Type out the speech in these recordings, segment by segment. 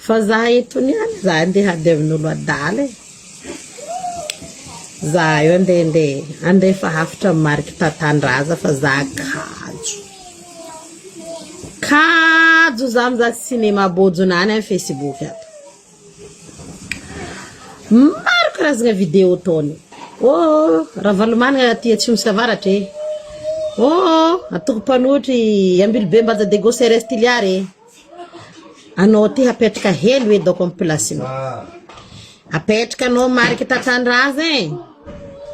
fa za eto niany za andeha hady amin'olo adala za io andeha fa hafatra mariky tatandraza fa za kajo za mizaha cinéma bojunany amin'ny Facebook ato maro karazagna vidéo tony raha valomanagna aty atsimo savaratra atoko panotry ambilobe mbaza dégosser estiliare anao ty hapetraka hely hoe doko amin'ny placement apetraka anao mariky tatandraza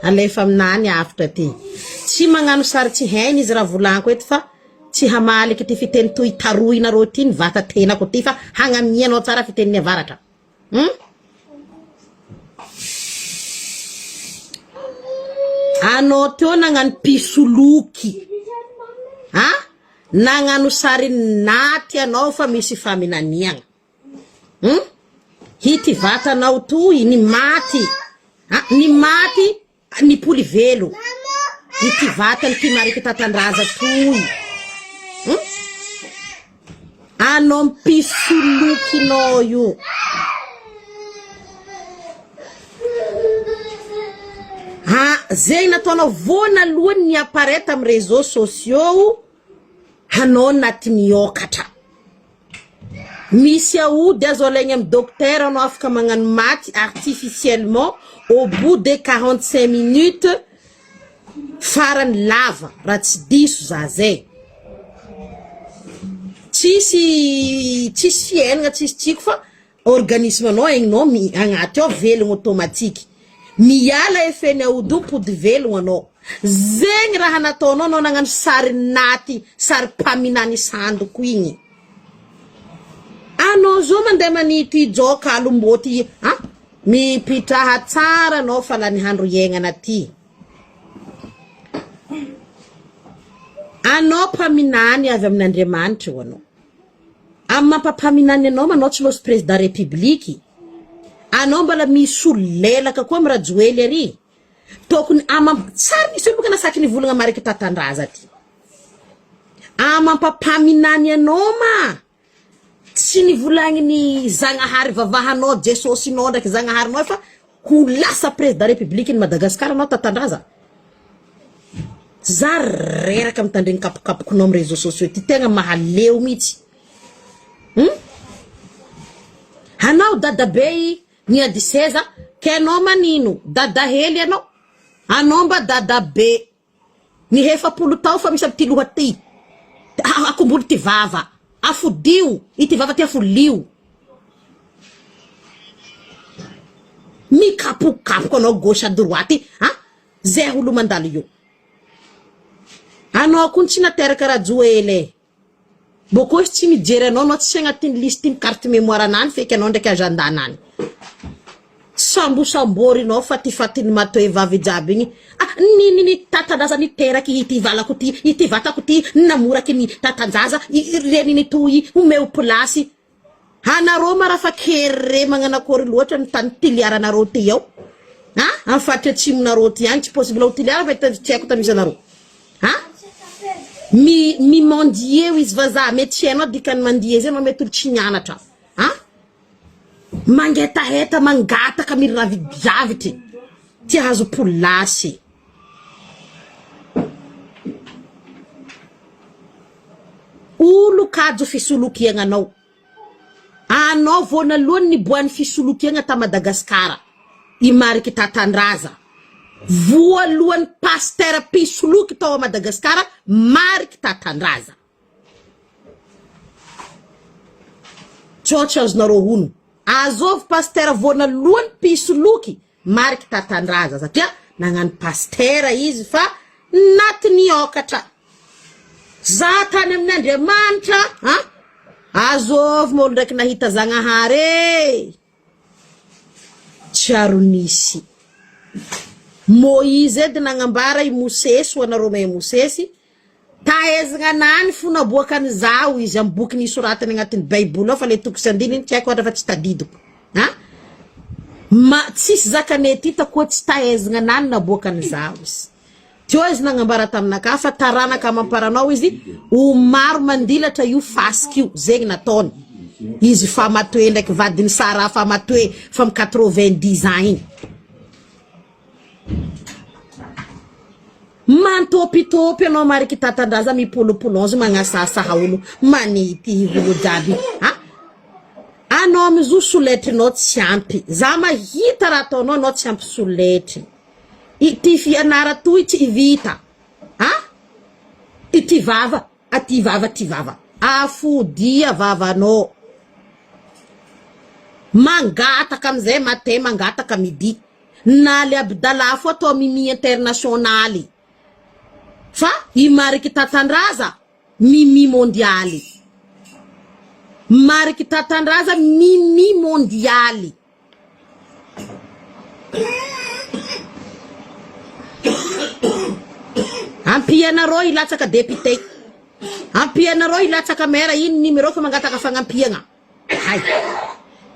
alefa aminany afatra ty tsy magnano sary tsy hainy izy raha volanko eto fa tsy hamaliky ty fiteny toy taroinareo ty ny vata tenako ty fa hagnamianao tsara fiteny avaratra anao teo nagnano pisoloky nagnano sary naty anao fa misy faminaniagna hity vatanao toy ny maty ny poly velo hity vatany ty mariky tatandraza toy anao mpisolokinao io zegny nataonao voanalohany ny appareta amin'ny réseaux sociaux hanao naty niokatra misy aody azo alaigny amin'ny docteur anao afaka magnano maty artificiellement au bout de 45 minutes farany lava raha tsy diso za zay tsisy fiainagna tsisy tsiko fa organisme anao egninao agnaty ao velogno automatique miala efeny aody io pody velogno anao zegny raha nataonao anao nagnano sary naty sary paminany sandoko igny anao zo mandeha manity joka alomboty mipitraha tsara anao fa la nihandro iainana ty anao paminany avy amin'Andriamanitra io anao amin'ny mampapaminany anao manao tsy losy président république anao mbala misy olo lelaka koa amin'ny rajoely ary tokony tsara misy olo boka nasaky nivolagna mariky tatandraza ty mampapaminany anao tsy nivolagny ny Zagnahary vavahanao Jesosinao ndraiky Zagnaharinao fa ho lasa président république ny Madagascar anao tatandraza za reraka mitandregny kapokapokonao amin'ny réseaux sociaux ty tegna mahaleo mihitsy anao dadabe ny ady seza ke anao manino dada hely anao mba dadabe ny hefapolo tao fa misy aby ty loha ty akombolo ty vava afodio ity vava ty afolio mikapokapoko anao gauche à droite zay olo mandalo io anao kun tsy nateraka rajoely boko tsy mijery anao tsy agnatin'ny liste ny carte mémoire anany feky anao ndraiky agendanany sambosamborinao fatifatiny matoe vavy jiaby igny ny tatandraza niteraky ity valako ty ity vatako ty namoraky ny tatandraza reniny toy omeo plasy anareo marafa kere magnanakory loatra ny tany tiliaranareo ty ao amin'ny fatra atsimonareo ty agny tsy possible ho tiliara fa tsy haiko tamisy anareo mi mandie izy vaza mety tsy hainao dikany mandie zay anao mety olo tsy nianatra mangetaheta mangataka miravidravitry ty hazo polasy olo kajo fisolokiagna anao voanalohany ny boan'ny fisolokiagna ta Madagasikara i mariky tatandraza voalohany pasteur pisoloky tao a Madagasikara mariky tatandraza tsotra azonareo hono azovy pasteur voanalohany pisoloky mariky tatandraza satria nagnano pasteur izy fa naty niokatra za tany amin'Andriamanitra azovy molo ndraiky nahita Zagnahary Tsiaronisy Moïse edy nagnambara i Mosesy ho anareo mahay Mosesy taezagna nany fonaboakany zao izy amin'ny boky nisoratany agnatin'ny Baiboly fa le toko sy andininy tsy haiko fa tsy tadidiko tsisy zakanety takoa tsy taezagna nany naboakany zao izy teo izy nagnambara taminaka fa taranaka mamparanao izy o maro mandilatra io fasika io zegny nataony izy fa matoe ndraiky vadiny Sara fa matoe fa 90 ans igny mantopitopy anao mariky tatandraza mipolopolonzy magnasasaha olo manity olo jiaby anao amizo soletrinao tsy ampy za mahita raha ataonao anao tsy ampy soletry ity fianara toy tsy vita ity vava aty vava afodia vavanao mangataka amizay matin mangataka midi naly Abdallah fo atao mimi internationaly fa i mariky tatandraza mimi mondialy mariky tatandraza mimi mondialy ampianareo ilatsaka député ampianareo ilatsaka maire ino numéro fa mangataka fagnampiagna hay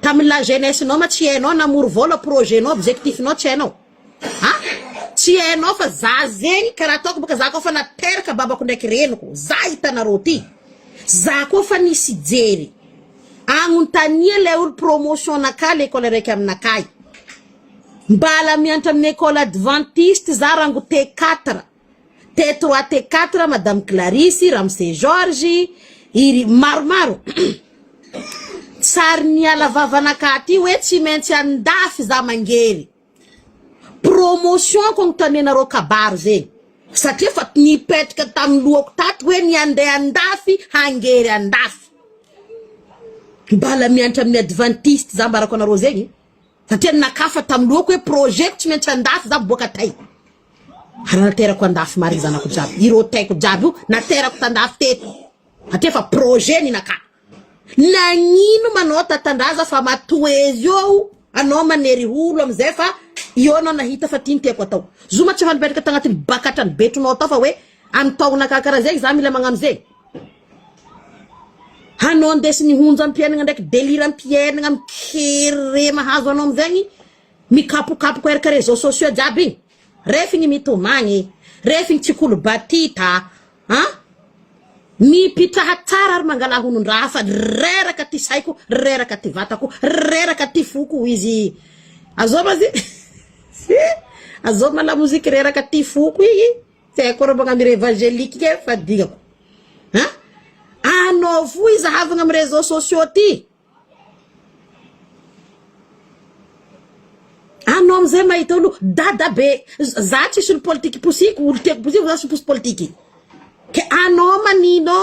tamy la jeunesse nao ma tsy hainao namory vola projet nao objectif nao tsy hainao tsy hainao fa za zegny karaha ataoko baka za koa fa nateraka babako ndraiky reniko za hitanareo ty za koa fa nisy jery agnontania le olo promotion naka l'école raiky aminakay mbala mianatra amin'ny école adventiste za rango T4 T3 T4 madame Clarisse Ramsey Georges iri maromaro tsary niala vavanaka ty hoe tsy maintsy andafy za mangery promotion ko ngtanenareo kabaro zegny satria fa nipetraka tamy lohako taty hoe ni andeha andafy hangery andafy mbala mianatra amin'ny adventiste za mbarako anareo zegny satria nakafa tamy lohako hoe projet tsy maintsy andafy za miboaka tay harana terako andafy mariky zanako jiaby iro taiko jiaby io naterako tandafy teto satria fa projet ni naka nagnino manao tatandraza fa matoezy io anao manery olo amizay fa io anao nahita fa tiany tiako atao zoma tsy hanipetraka tagnatin'ny bakatra ny betronao atao fa hoe amy taogna kakara zegny za mila magnano zegny anao andesi ny honja ampiainagna ndraiky délire ampiainagna mikery mahazo anao amizegny mikapokapoka eraka réseaux sociaux jiaby igny refigny mitomagny refigny tsikolo batita mipitraha tsara ary mangala honondraha fa reraka ty saiko reraka ty vatako reraka ty foko izy azoma zy azoma la musique reraka ty foko igny tsako ro magnamire évangélique ke fa digako anao fo izahavagna amy réseaux sociaux ty anao amizay mahita olo dada be za tsisy olo politiky posiko olo tiako posiko za tsy posy politiky ke anao manino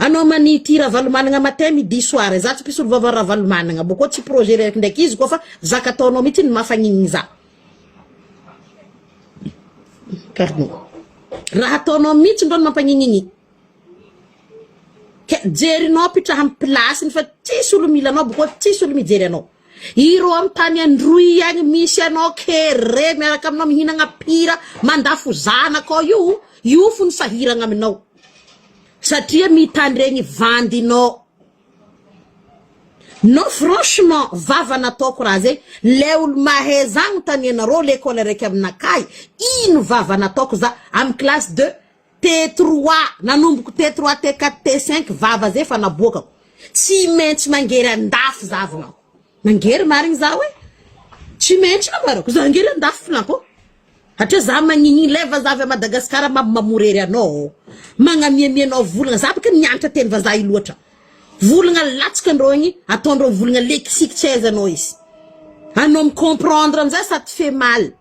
anao manity ravalomanagna matin midi soir za tsy pisy olo vava ravalomanagna boko tsy projet raiky ndraiky izy koa fa zaka ataonao mihitsy ny mafagnigny za pardon raha ataonao mihitsy ndro ny mampagnigny ke jerinao pitraha amy plasiny fa tsisy olo mila anao boko tsisy olo mijery anao iro amy tany androy agny misy anao kere miaraka aminao mihinagna pira mandafo zanako io fo ny sahiragna aminao satria mitany regny vandinao no franchement vava nataoko raha zegny le olo mahay zagny tanianareo l'école raiky aminakay ino vava nataoko za amy classe de T3 nanomboko T3 T4 T5 vava zay fa naboakako tsy maintsy mangery andafy zavanao mangery marigny za hoe tsy maintsy namarako za angery andafy flanko hatria za magnigny leva zavy a Madagasikara mamorery anao magnamiamianao volagna za baka nianatra teny vazaha iloatra volagna latsaka andreo igny ataondreo volagna lexique tsy aizanao izy anao micomprendre amizay ça te fait mal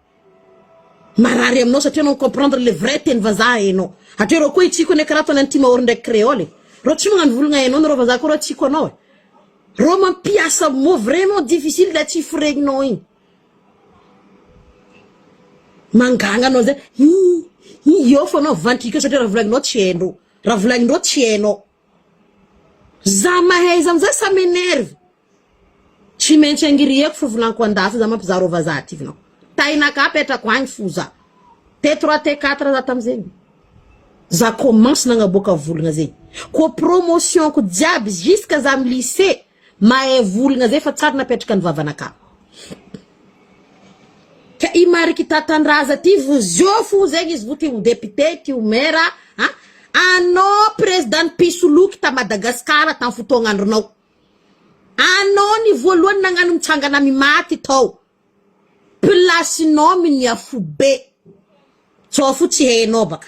marary aminao satria anao comprendre le vrai teny vazaha hainao hatria reo koa itsiko ane karaha ataony antimahory ndraiky créole reo tsy magnano volagna hainao nareo vazaha koa reo tsiko anao reo mampiasa mot vraiment difficile la tsy firegninao igny mangagna anao zay io fa anao vantrika satria raha volagninao tsy hainao raha volagninao tsy hainao za mahay za amizay ça m'énerve tsy maintsy angiriako fa volaniko andafy za mampizaro vazaha ty vinao tainaka petrako agny fo za T3 T4 za tamizegny za commence nagnaboaka volagna zegny ko promotion ko jiaby jusqu'à za amy lycée mahay volagna zay fa tsara napetraka ny vavanaka ka imariky tatandraza ty vozio fo zegny izy vo ty ho député ty ho maire Anao président Pisoloky ta Madagasikara ta fotoagn'andronao. Anao ni voalohany nagnano mitsangana mimaty tao. Plasinao minia fobe. Tsofo tsy hainao baka.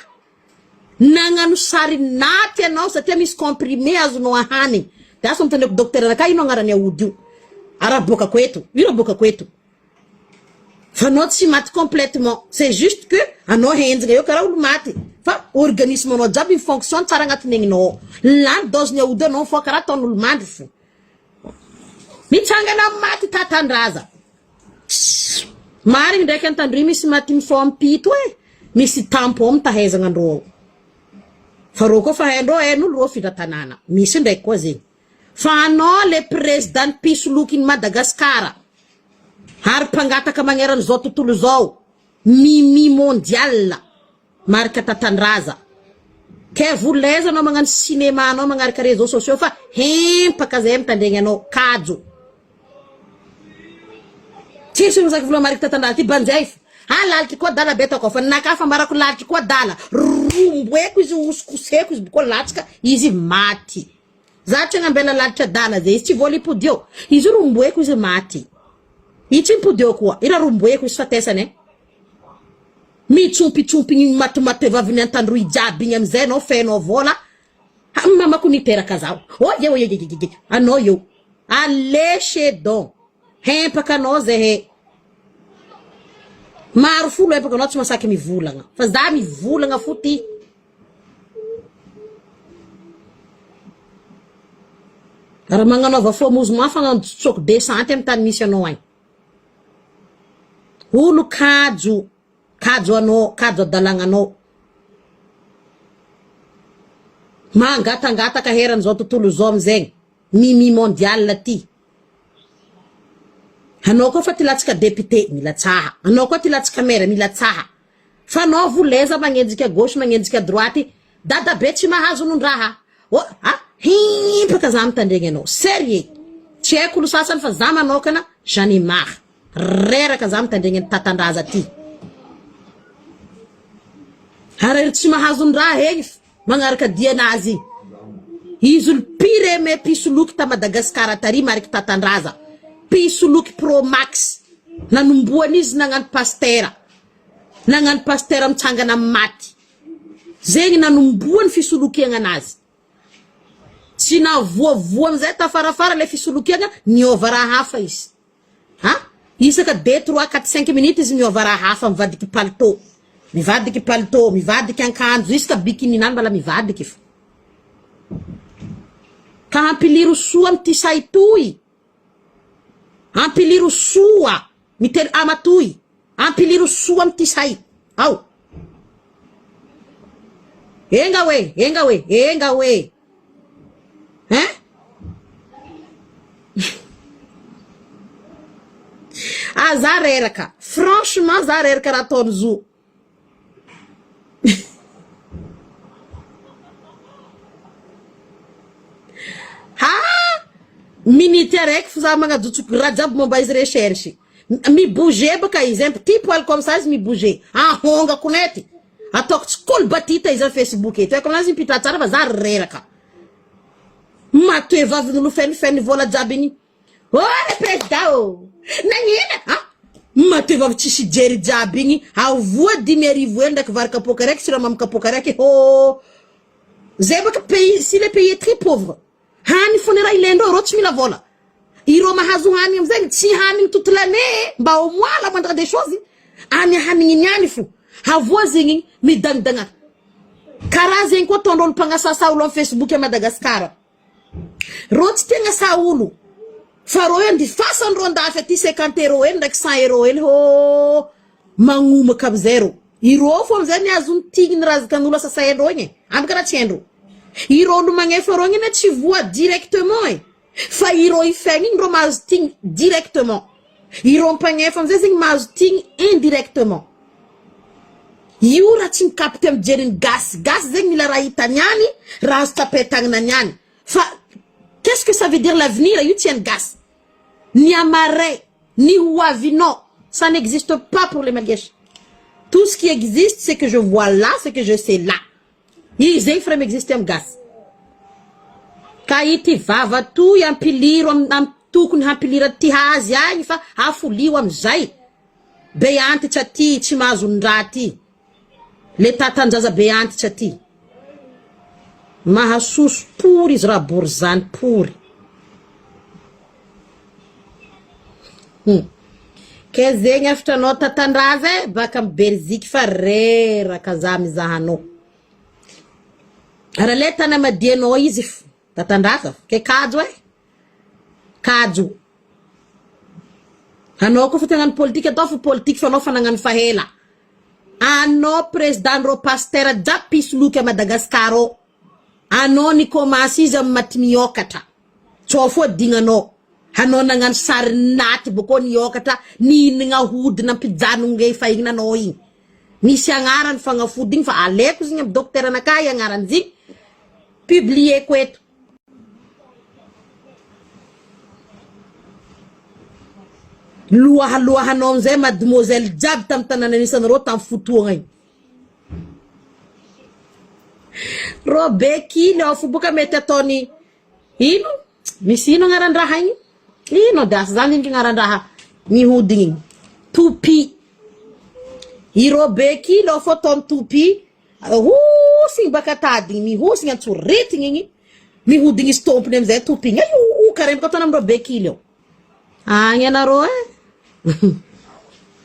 Nagnano sary naty anao satria misy comprimé azonao ahany. Dasa mitandreko docteur anaka ino agnarany aody io. Araboka kwetu. Iro boka kwetu. Fa anao tsy maty complètement. C'est juste que anao henjigna eo karaha olo maty. Fa organisme anao jiaby fonctionne tsara agnatin'ny egninao. Lany dose-ny aody anao fo karaha ataon'olo mandry fo. Mitsangana maty tatandraza. Marigny ndraiky antandroy misy maty mifao ampito misy tampon mitahezagna andro. Fa rô koa fa haindrô hain'olo rô fitantanana. Misy ndraiky koa zegny. Fa anao le président Pisoloky in Madagasikara. Ary mpangataka magneran'izao tontolo zao. Mimi mondial. Marika tatandraza. Ke voleza anao magnano cinéma anao magnaraka réseaux sociaux fa hempaka zay mitandregny anao kajo. Tsisy mizaky vola marika tatandraza ty banjay. Lalitra koa dala beta koa fa nakafa marako lalitra koa dala. Romboeko izy uskoseko izy koa latsika izy maty. Zatra ngambela lalitra dala zay izy tsy voly podio. Izy romboeko izy maty. Izy podio koa. Ira romboeko izy fatesane. Mitsompi-tsompi ny matomato vaviny antandroy jiaby igny amizay anao fenao vola. Mamako niteraka zao. Oye. Anao io. Aleshe don. Hempaka anao zay he. Maro folo hempaka anao tsy masaky mivolagna. Fa za mivolagna foti. Raha magnanova fomozement fagnano tsoko desante amy tany misy anao agny. Olo kajo. Kajo anao, kajo adalagna anao. Mangatangata kaheran'izao tontolo zao amizay. Mimi mondial ty. Anao koa fa ty latsika député, mila tsaha. Anao koa ty latsika maire, mila tsaha. Fa anao voleza magnenjika gauche, magnenjika droite. Dada be tsy mahazo nondraha. Himpaka za mitandregny anao. Sérieux. Tsy haiko olo sasany fa za manokana, j'en ai marre. Reraka za mitandregny tatandraza ty. Harary tsy mahazo ndraha hegny magnaraka dianazy. Izy olo pire me Pisoloky ta Madagasikara tary mariky tatandraza. Pisoloky Pro Max. Nanomboany izy nagnano pastera. Nagnano pastera mitsangana maty. Zegny nanomboany fisolokiagna anazy. Tsy navoavoa amizay tafarafara le fisolokiagna niova raha hafa izy. Isaka 2, 3, 4, 5 minutes izy niova raha hafa mivadiky palto. Mivadiky palto, mivadiky ankanjo, isaka bikininany mbala mivadiky fo. Ka hampiliro soa amty saitoy. Hampiliro soa. Mitelo amatoy. Hampiliro soa amty say. Ao. Enga we. Hein? Zareraka. Franchement, zareraka raton zo. Militaire que faisait manga du truc rajab mon bais recherche mi bouger baka exemple tipo al comme ça mi bouger honga kuneti atok skol batita iza Facebook tu comme lazim pita tsara va zareraka mato e vavy no fen vola jabini le president nangina mato e vavy tsisi jeri jabini voa dimeri voenda que varka pokarek sira mam kapokarek zebaka pays si le pays est très pauvre. Hani fonera ilendo roch mila vola. Iro mahazo hani amzay tsy hani tutulane mba au moins la moindre des choses. Ani hani nyani fu. Havoa zegny midangdanga. Karazen ko tondolo pangasasa ulo Facebook ya Madagascar. Roch tenga sa ulu. Faro ndi façon ronda afeti 50 € ndak 100 € manguma kab zero. Iro fo mzani azun tign razkanula sa €. Amkara tiendro. Iro no magneforogny na tsy voa directement fa iro ifegny ro mazo directement. Iro mpagnefa amzay zegny mazo tigny indirectement. Io ra tsy mikapty am jerin gas zegny mila raha hitaniany raha azo tapetagnana niany. Fa qu'est-ce que ça veut dire l'avenir? Io tient gas. Ni amarais, ni ouavino, ça n'existe pas pour les Malgaches. Tout ce qui existe, c'est que je vois là, c'est que je sais là. Izy fra m'existe am gasy. Ka ity vava toy ampiliro am tokony hampilira ty hazy agny fa afolio amizay. Be antitra ty tsy mahazo ndraha ty. Le tatandraza be antitra ty. Mahasoso pory izy raha borzany pory. Ke zegny afitranao tatandraza baka am Belgique fa reraka za mizahanao. Ara le tana madianao izy tatandraza ke kajo kajo. Anao ko fa tegnano politika atao fa politika fa anao fa nagnano fahela. Anao président ro pasteur japis luke a Madagascar o. Anao ni komasi izy am maty miokatra. Tsao fo dignanao. Hanao nagnano sary naty boko niokatra nihinagna hodina ampijanonge fa ignanao igny. Misy agnarany fagnafody igny fa aleko zigny am docteur anakay agnarany zigny. Publier ko eto. Loahanao amizay mademoiselle jiaby tam tanana anisanareo tam fotoagna igny. Robeki le afu boka mety ataony ino? Misy ino agnaran-draha igny? Ino das zany igny agnaran-draha mihodigny igny. Tupi. I robeki le afu ataony tupi. Hosigny baka tady igny mihosigny antsoretigny igny. Mihodigny izy tompony amizay tupi igny. Ayo karemaka ataony am robeki le. Agny anareo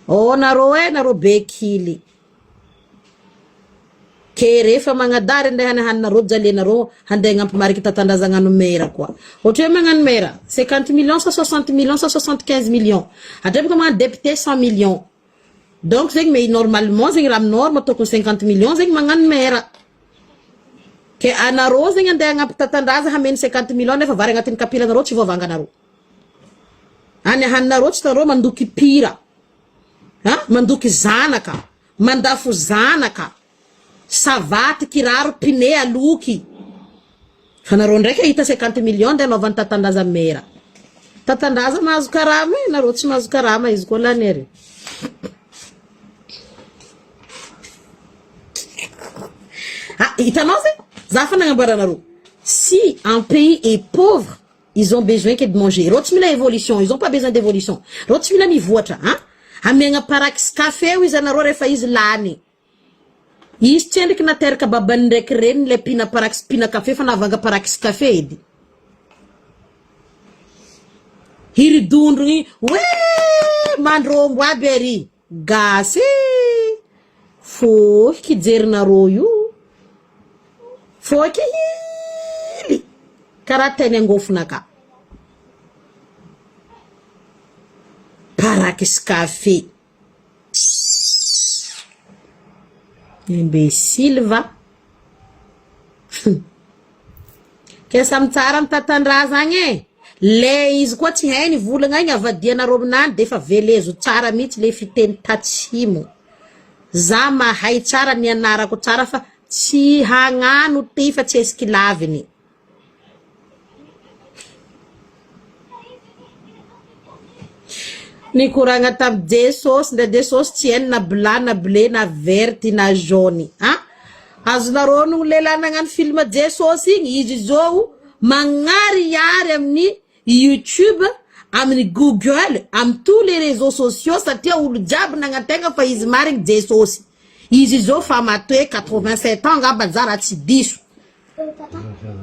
Oh naro bekily. Ke refa magnadary ndeha hanareo jalenareo handeha gnampimariky tatandrazagna mera koa. Ohatra magnano mera 50 millions, 60 millions, 75 millions. Hatrepaka magnano député 100 millions. Donc zegny mais normalement zegny raha norme tokony 50 millions zegny magnano mera. Ke anareo zegny andeha gnampy tatandraza hameny 50 millions nefa vary agnatin'ny kapilanareo tsy voavanganareo. Any haninareo tsy tanareo mandoky pira. Mandoky zanaka, mandafo zanaka. Savaty kiraro pine aloky. Fanareo ndraiky hita 50 millions de novan'ny tatandraza mera. Tatandraza mahazo karama nareo tsy mahazo karama izy koa lanery. Hitanao zay? Za fa nagnambaranareo. Si un pays est pauvre, ils ont besoin que de manger. Reo tsy mila évolution, ils ont pas besoin d'évolution. Reo tsy mila mivoatra, amiagna parakis café izy anareo refa izy lany. Izy tsy endriky nateraka babany ndraiky reny le pina parakis pina café fa navanga parakis café edy. Hiridondrogny, mandrombo aby ary. Gasy, foky jerinareo io. Foky hily. Karaha teny angofonaka. Parakis café. Imbécile va. Kesa mitsara mitatandraza agny le izy koa tsy hainy volagna igny avadianareo aminany defa velezo tsara mihitsy le fiteny tatsimo. Za mahay tsara ny anarako tsara fa tsy hagnano ty fa tsy esiky laviny. Ni kuranga tam Jessos nda Jessos tsy hainy na blanc na bleu na vert na jaune. Azonareo no lehilahy nagnano film Jessos igny izy zao magnariary amin'ny YouTube, amin'ny Google, amin'ny tous les réseaux sociaux satria olo jiaby nagnategna fa izy marigny Jessos. Izy zao fa matoe 87 ans ngamba zara tsy diso.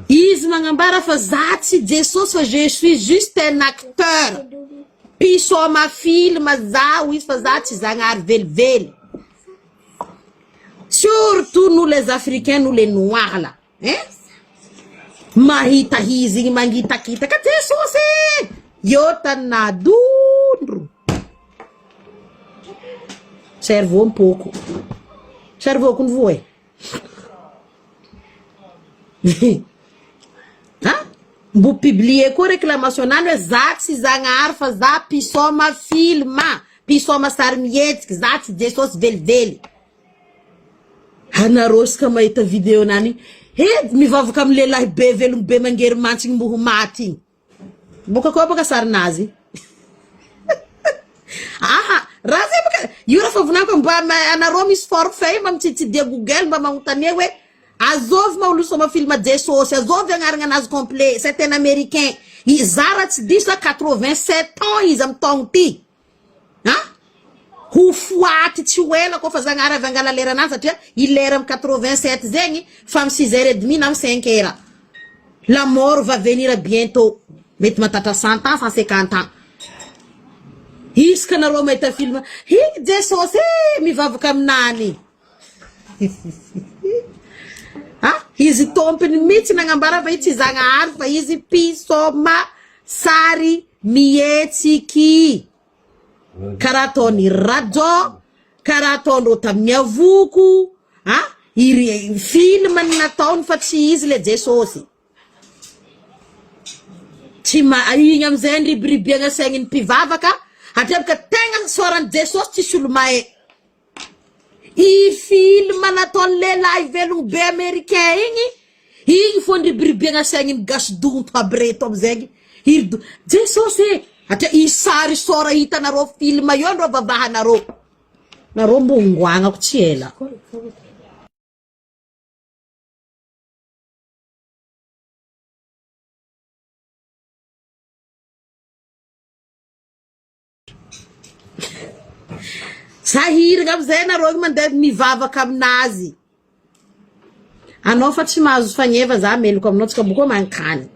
Izy magnambara fa za tsy Jessos fa je suis juste un acteur. Pisoma film zao izy fa za tsy zagnahary velively. Surtout nous les Africains, nous les Noirs là. Mahita izy igny mangitakitaka Jessos yo tanadondro. Cerveau pouco. Cerveau com voe. Mbo publier ko réclamation nano za tsy zagnahary fa za pisoma filma, pisoma sary mihetsika, za tsy Jessos velively. Anarosika mahita video nani mivavaka amin'ny lehilahy be velogno be mangery mantsiny mbo ho maty igny. Boka koa baka sarinazy. Raha zay baka io raha fa vonako mba anareo misy forfait mba mitsitsidia Google mba magnotania hoe azov maolusoma film Jesosy azov agnaragna anazy complet c'est un américain izara tsy disa 87 ans izy am taogno ty ho foaty tsy hoela koa fa zagnara avy angala lera anazy satria ilera am 87 zegny fa am 6h30 na am 5h la mort va venir bientôt mety matatra 100 ans 150 ans iska nareo mahita film Jesosy mivavaka aminany izy tompony mihitsy nagnambara fa tsy zagnahary fa izy pisoma sary mihetsiky karaha ataony radio karaha ataondreo tamin'ny avoko iry film nataony fa tsy izy le Jesosy tsy igny amizay niribiribiagna saignin'ny mpivavaka atrabaka tegna soran'ny Jesosy tsisy olo mahay i film nataony lehilahy velogno be américain igny fo niribiribiagna saignin'ny gasodonto aby reto amizay iry Jesosy atria isary sora hitanareo film io andro vavahanareo nareo mbo ngoagnako tsy ela sahiragna amizay nareo mandeha mivavaka aminazy anao fa tsy mahazo fagneva za meloko aminao tsika bokoa mankany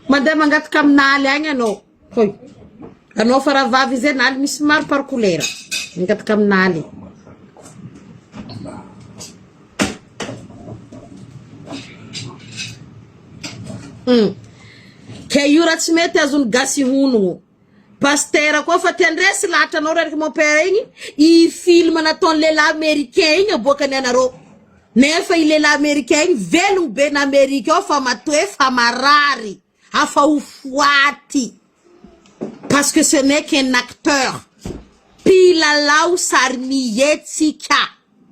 mandeha mangataka aminaly agny anao hoy anao fa raha vavy zay naly misy maro parkolera mangataka aminaly ke io raha tsy mety azony gasy honogno pasteur koa fa tiandresy lahatra anao rariky mon père igny i film nataony lehilahy américain igny aboakany anareo nefa i lehilahy américain igny velogno be na Amerika ao fa matoe fa marary afa ho foaty parce que ce n'est qu'un acteur pilalao sary mihetsika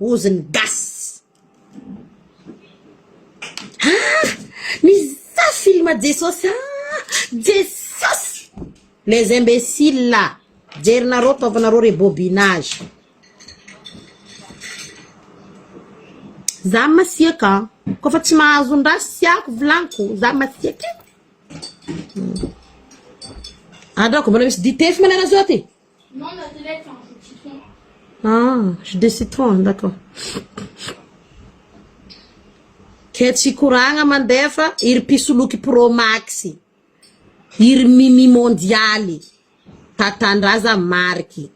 oziny gasy miza film Jesosy Jesosy les imbéciles là jerinareo taovanareo rebobinage za masiaka koa fa tsy mahazo ndraha siako volaniko za masiaka d'accord mbola misy dité fa manana zao ty Non, la télé, c'est un jus de citron. jus de citron d'accord ke tsy koragna mandefa iry pisoloky pro max iry mimi mondialy tatandraza marky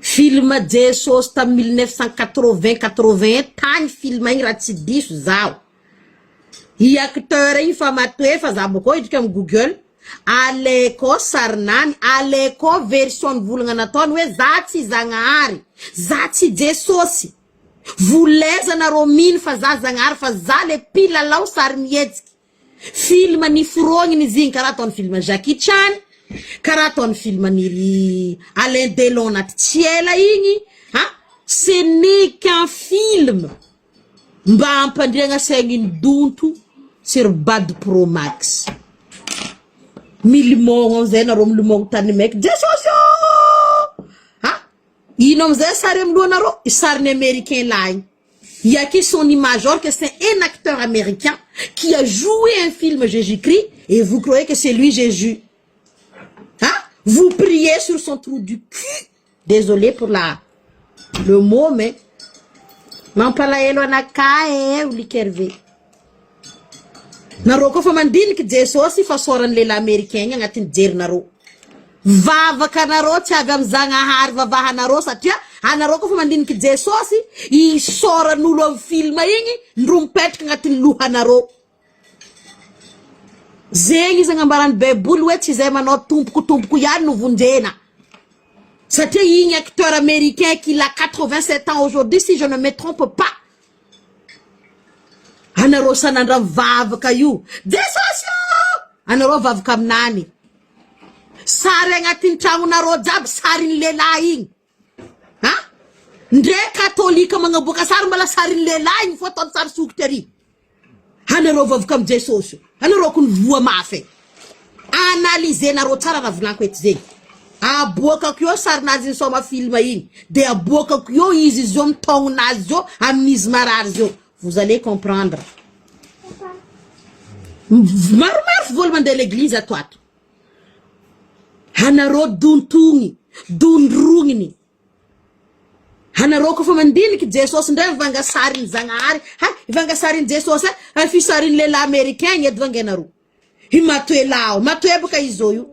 film Jesosy ta 1980 tagny film igny raha tsy diso zao i acteur igny fa matoe fa za boko idika am Google aleko sarnany aleko version volagna nataony hoe za tsy zagnahary za tsy Jesosy vuleza nareo mino fa za zagnahary fa za le pilalao sary mihetsiky film ni frogniny izy igny karaha ataony film Jackie Chan karaha ataony film niry Alain Delon naty tsy ela igny ce n'est qu'un film mba ampandriagna saignin'ny donto sur Bad Pro Max milimoagno amizay nareo milimoagno tany maiky Jesosy ino amizay sary amilohanareo sariny américain là igny il y a qui son image or que c'est un acteur américain qui a joué un film Jésus-Christ et vous croyez que c'est lui Jésus vous priez sur son trou du cul désolé pour le mot mais mampalahelo anakahy olikerve nareo koa fa mandiniky Jesosy fa sorany lehilahy américain igny agnatin'ny jerinareo vavaka nareo tsy avy amy zagnahary vavahanareo satria anareo koa fa mandiniky Jesosy i soran'olo amy film igny ndro mipetraka agnatin'ny lohanareo zegny izy agnambarany baiboly hoe tsy zay manao tompoko ihany no vonjena satria igny acteur américain qui a 87 ans aujourd'hui si je ne me trompe pas anareo sanandra mivavaka io Jesosy anareo vavaka aminany sary agnatin'ny tragnonareo jiaby sarin'ny lehilahy igny ndre katolika magnaboaka sary mbala sarin'ny lehilahy igny fo ataony sary sokitra ary anareo vavaka amy Jesosy anareo ko ny voa mafy analyse nareo tsara raha volaniko eto zegny aboakako eo sarinazy iny soma film iny de aboakako eo izy zio mitaognazy zio amin'izy marary zio vous allez comprendre maromaro vola mandeha l'église ato ato hanareo dontogny dondrogniny hanareo kofa mandiniky Jesosy ndray mivanga sariny Zagnahary ivanga sariny Jesosy fisariny lehilahy américain edy vangenareo himatoelao matoebaka izo io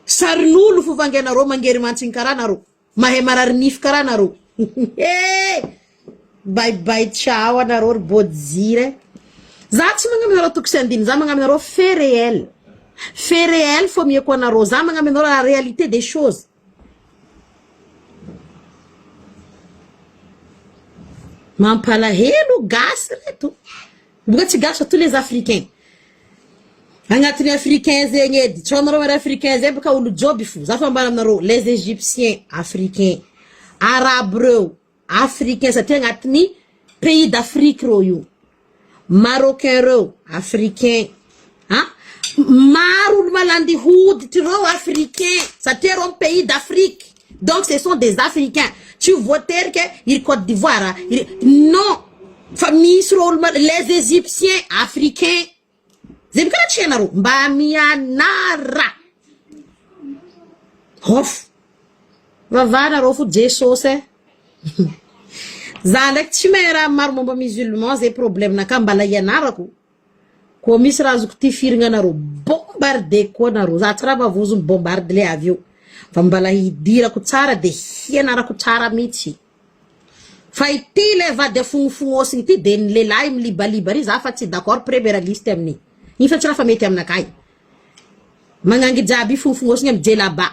sarin'olo fo vangenareo mangery mantsiny karaha nareo mahay marary nify karaha nareo bye bye ciao anareo bôdzire za tsy magnaminareo tokosy andiny za magnaminareo fait réel fo mieko anareo za magnaminareo la réalité des choses mampalahelo gasy reto boka tsy gasy tous les africains agnatiny africains zegny edy tsy anareo mara africains zay boka olo joby fo za fa mbara aminareo les égyptiens africains arabe reo africains satria agnatiny pays d'Afrique reo io marocain reo africain maro olo malandy hoditry reo africain satria reo pays d'Afrique donc ce sont des africains tu voter que il Côte d'Ivoire non fa misy reo les égyptiens africains zay mikara tsy hainareo mba mianara hof vavanareo fo Jesosy za ndraiky tsy mahay raha maro momba musulman zay problème naka mbala ianarako ko misy raha azoko tifirigna anareo bombarde ko anareo za tsy raha mavozo bombarde le avy eo fa mbala hidirako tsara de hianarako tsara mihitsy fa ity le vady fognofognôsigny ity de ny lehilahy milibaliba ry za fa tsy d'accord première liste amin'ny iny fa tsy raha fa mety aminakay magnangy jiaby fognofognôsigny amy djelaba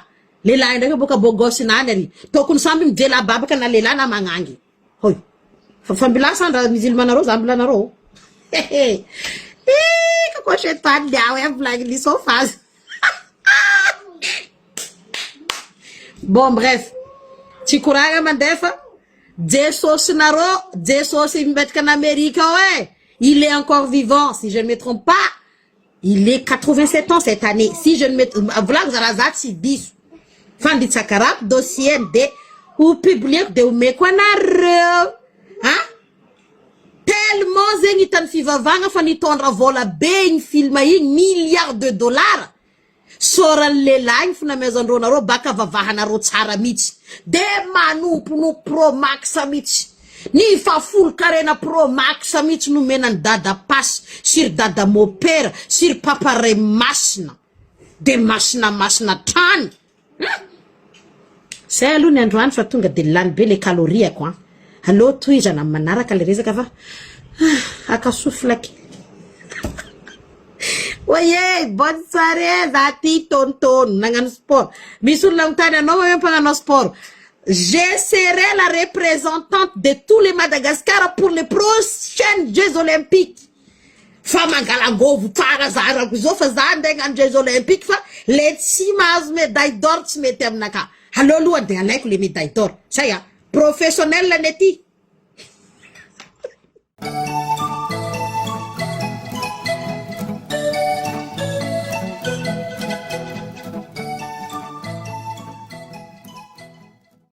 lehilahy ndraiky boka bogosinany ary tokony samby midjelaba baka na lehilahy na magnangy hoy fa mbila sandra musulmanareo za mbila nareo kako shetany liao ya blague li sofaz bon bref tsy koragna mandefa Jesosy nareo Jesosy mipetraka en Amérique il est encore vivant si je ne me trompe pas il est 87 ans cette année si je ne me vlag zarazat si 10 fanditsaka rap dossier de ou public de umeko anareo tellement zegny hitany fivavagna fa nitondra vola be igny film igny milliards de dollars soran'ny lehilahy fo namezandreo nareo baka vavahanareo tsara mihitsy de manompono pro max mihitsy ny fafolo karena pro max mihitsy nomenany dada passe sur dada mopera sur papare masina de masina trany say aloha ny androany fa tonga de lany be le caloriako allo toizana manaraka le resaka fa akasoflaky Oye, bonne soirée, Zati, tonton, nangan sport. Bisous l'antenne, non, même pas dans sport. Je serai la représentante de tous les Madagascar pour les prochaines Jeux Olympiques. Fama galango, vous t'arrêtez, vous offrez un Jeux Olympiques, les 6 médailles d'or, tu m'étais naka. Allô, loin de les médailles d'or. Ça y est, professionnel, la neti.